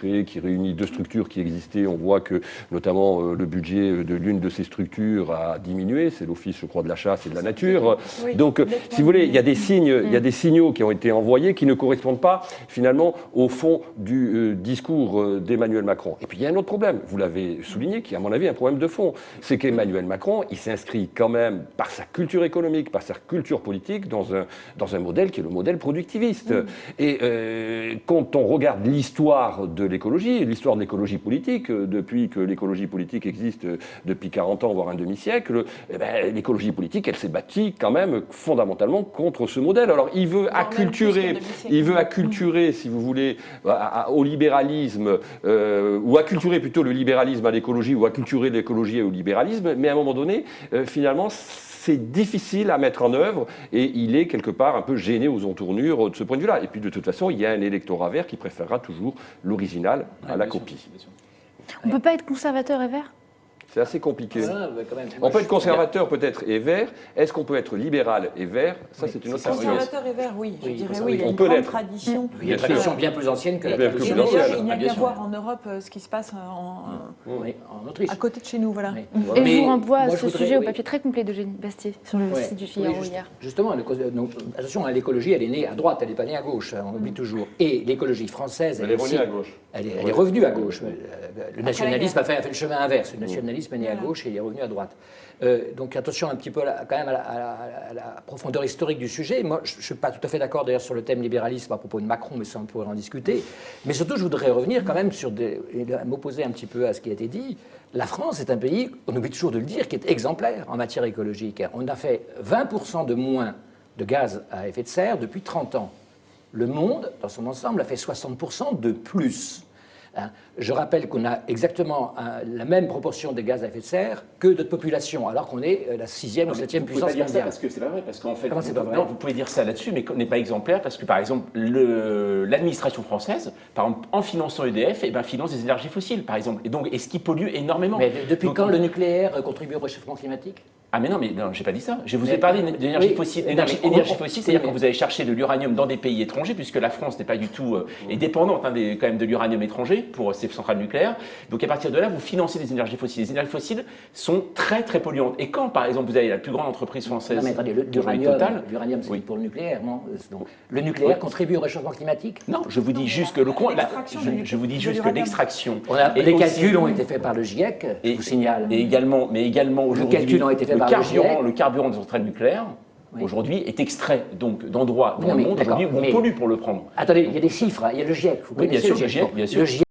créé, qui réunit deux structures qui existaient. On voit que notamment le budget de l'une de ces structures a diminué, c'est l'Office, je crois, de la chasse et de la nature. Oui, donc, si vous voulez, il y a des signes, il y a des signaux qui ont été envoyés qui ne correspondent pas finalement au fond du discours d'Emmanuel Macron. Et puis il y a un autre problème, vous l'avez souligné, qui est à mon avis un problème de fond, c'est qu'Emmanuel Macron, il s'inscrit quand même par sa culture économique, par sa culture politique dans un modèle qui est le modèle productiviste. Et quand on regarde l'histoire de l'écologie politique, depuis que l'écologie politique existe depuis 40 ans, voire un demi-siècle, eh ben, l'écologie politique, elle s'est bâtie quand même fondamentalement contre ce modèle. Alors il veut acculturer, si vous voulez, au libéralisme, ou acculturer plutôt le libéralisme à l'écologie, ou acculturer l'écologie au libéralisme, mais à un moment donné, finalement, c'est difficile à mettre en œuvre et il est quelque part un peu gêné aux entournures de ce point de vue-là. Et puis de toute façon, il y a un électorat vert qui préférera toujours l'original à la copie. On ne peut pas être conservateur et vert ? C'est assez compliqué. Ah, bah quand même. On peut être conservateur peut-être et vert. Est-ce qu'on peut être libéral et vert? Ça, c'est une autre question. Conservateur et vert, oui, je dirais oui. Il y a On une peut grande l'être. tradition. Il y a une tradition bien plus ancienne que la Bien plus tradition. ancienne. D'ailleurs, il n'y a bien qu'à sûr. voir en Europe ce qui se passe En Autriche. à côté de chez nous, voilà. Oui. Et Mais je vous renvoie à moi, ce je voudrais- sujet au oui. papier très complet d'Eugénie Bastier sur le Ouais. site du Figaro Oui, hier. Justement, attention, l'écologie, elle est née à droite, elle n'est pas née à gauche, on oublie toujours. Et l'écologie française, Elle est aussi, revenue à gauche. Elle est revenue à gauche. Le nationalisme a fait le chemin inverse. Le nationalisme est né à gauche et il est revenu à droite. Donc attention un petit peu quand même à la profondeur historique du sujet. Moi, je ne suis pas tout à fait d'accord d'ailleurs sur le thème libéralisme à propos de Macron, mais ça on pourrait en discuter. Mais surtout, je voudrais revenir quand même sur m'opposer un petit peu à ce qui a été dit. La France est un pays, on oublie toujours de le dire, qui est exemplaire en matière écologique. On a fait 20% de moins de gaz à effet de serre depuis 30 ans. Le monde, dans son ensemble, a fait 60% de plus. Je rappelle qu'on a exactement la même proportion de gaz à effet de serre que notre population, alors qu'on est la 6e ou 7e puissance mondiale. Parce que c'est pas vrai, parce qu'en fait, Comment c'est pas vrai? non, vous pouvez dire ça là-dessus, mais qu'on n'est pas exemplaire, parce que par exemple, l'administration française, par exemple, en finançant EDF, eh ben, finance des énergies fossiles, par exemple, et ce qui pollue énormément. Mais depuis Donc, quand le nucléaire contribue au réchauffement climatique? Ah mais non, j'ai pas dit ça. Je vous ai parlé d'énergie oui, fossile. non, Énergie mais fossile, c'est-à-dire quand vous allez chercher de l'uranium dans des pays étrangers, puisque la France n'est pas du tout est dépendante quand même de l'uranium étranger pour ses centrales nucléaires. Donc à partir de là, vous financez des énergies fossiles. Les énergies fossiles sont très très polluantes. Et quand, par exemple, vous avez la plus grande entreprise française, Non mais attendez, l'uranium c'est pour le nucléaire, non? Donc, le nucléaire contribue au réchauffement climatique? non, je vous dis juste que je vous dis juste que l'extraction. Les calculs ont été faits par le GIEC, je vous signale. Mais également aujourd'hui, calculs ont été faits par le GIEC. le carburant des centrales nucléaires, aujourd'hui, est extrait donc d'endroits dans le monde aujourd'hui où on pollue pour le prendre. Attendez, il y a des chiffres, il y a le GIEC. Vous Oui, bien connaissez sûr, le le GIEC, bien sûr. Le GIEC